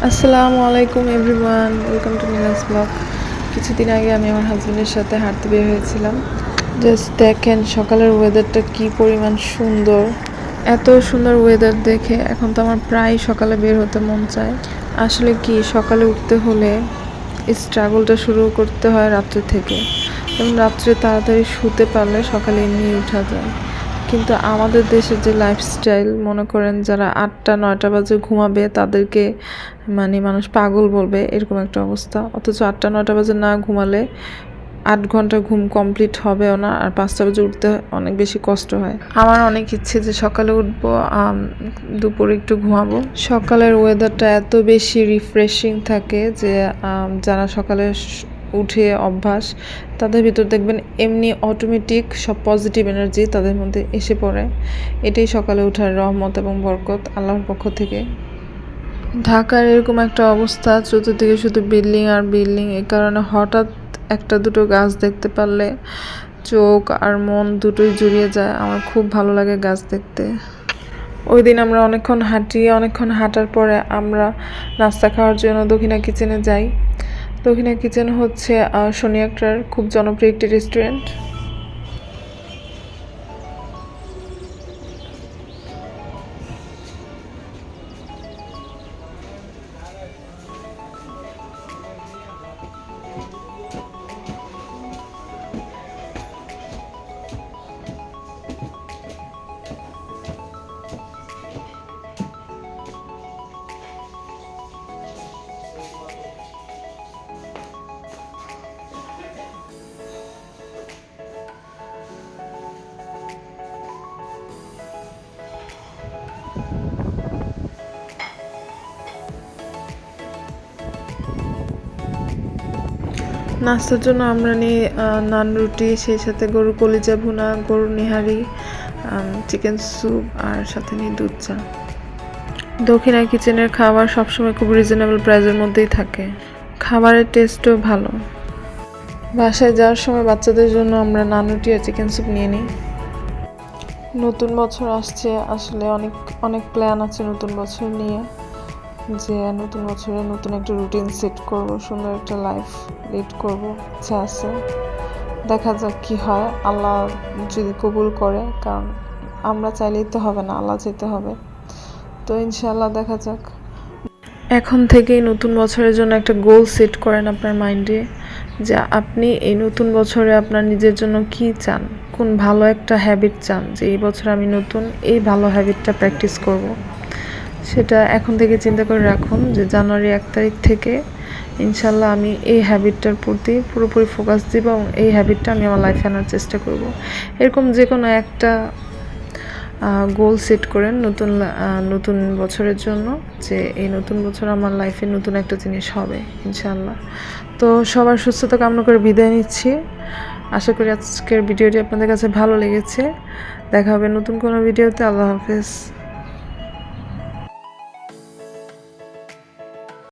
আসসালামু আলাইকুম everyone, welcome to Neela's blog. কিছুদিন আগে আমি আমার হাজব্যান্ডের সাথে হাঁটতে বের হয়েছিলাম। জাস্ট দেখেন সকালের ওয়েদারটা কি পরিমাণ সুন্দর। এত সুন্দর ওয়েদার দেখে এখন তো আমার প্রায় সকালে বের হতে মন চায়। আসলে কি, সকালে উঠতে হলে স্ট্রাগলটা শুরু করতে হয় রাত্রে থেকে। যেমন রাত্রে তাড়াতাড়ি শুতে পারলে সকালে এমনি উঠা যায়। কিন্তু আমাদের দেশের যে লাইফস্টাইল, মনে করেন যারা 8টা-9টা বাজে ঘুমাবে তাদেরকে মানুষ পাগল বলবে, এরকম একটা অবস্থা। অথচ 8টা-9টা বাজে না ঘুমালে 8 ঘন্টা ঘুম কমপ্লিট হবেও না, আর 5টা বাজে উঠতে অনেক বেশি কষ্ট হয়। আমার অনেক ইচ্ছে যে সকালে উঠবো, দুপুরে একটু ঘুমাবো। সকালের ওয়েদারটা এত বেশি রিফ্রেশিং থাকে যে যারা সকালে উঠে অভ্যাস, তাদের ভিতর দেখবেন এমনি অটোমেটিক সব পজিটিভ এনার্জি তাদের মধ্যে এসে পড়ে। এটাই সকালে ওঠার রহমত এবং বরকত আল্লাহর পক্ষ থেকে। ঢাকার এরকম একটা অবস্থা, চতুর্দিকে শুধু বিল্ডিং আর বিল্ডিং। এই কারণে হঠাৎ একটা দুটো গাছ দেখতে পারলে চোখ আর মন দুটোই জুড়িয়ে যায়। আমার খুব ভালো লাগে গাছ দেখতে। ওই দিন আমরা অনেকক্ষণ হাঁটার পরে আমরা নাস্তা খাওয়ার জন্য দক্ষিণা কিচেনে যাই। দক্ষিণা কিচেন হচ্ছে শনি একটার খুব জনপ্রিয় একটি রেস্টুরেন্ট। নাস্তার জন্য আমরা নিই নান রুটি, সেই সাথে গরুর কলিজা ভুনা, গরুর নিহারি, চিকেন স্যুপ, আর সাথে নিই দুধ চা। দক্ষিণা কিচেনের খাবার সবসময় খুব রিজনেবল প্রাইসের মধ্যেই থাকে। খাবারের টেস্টও ভালো। বাসায় যাওয়ার সময় বাচ্চাদের জন্য আমরা নান রুটি আর চিকেন স্যুপ নিয়ে নিই। নতুন বছর আসছে, আসলে অনেক অনেক প্ল্যান আছে নতুন বছর নিয়ে, যে নতুন বছরে নতুন একটা রুটিন সেট করব, সুন্দর একটা লাইফ লিড করব, ইচ্ছা আছে। দেখা যাক কি হয়, আল্লাহ যদি কবুল করে। কারণ আমরা চাইলেই তো হবে না, আল্লাহ চাইতে হবে। তো ইনশাআল্লাহ দেখা যাক। এখন থেকেই নতুন বছরের জন্য একটা গোল সেট করেন আপনার মাইন্ডে, যে আপনি এই নতুন বছরে আপনার নিজের জন্য কি চান, কোন ভালো একটা হ্যাবিট চান, যে এই বছর আমি নতুন এই ভালো হ্যাবিটটা প্র্যাকটিস করব। সেটা এখন থেকে চিন্তা করে রাখুন যে জানুয়ারি 1 তারিখ থেকে ইনশাল্লাহ আমি এই হ্যাবিটটার প্রতি পুরোপুরি ফোকাস দিব এবং এই হ্যাবিটটা আমি আমার লাইফে আনার চেষ্টা করব। এরকম যে কোনো একটা গোল সেট করেন নতুন বছরের জন্য, যে এই নতুন বছর আমার লাইফে নতুন একটা জিনিস হবে ইনশাল্লাহ। তো সবার সুস্থতা কামনা করে বিদায় নিচ্ছি। আশা করি আজকের ভিডিওটি আপনাদের কাছে ভালো লেগেছে। দেখা হবে নতুন কোনো ভিডিওতে। আল্লাহ হাফেজ।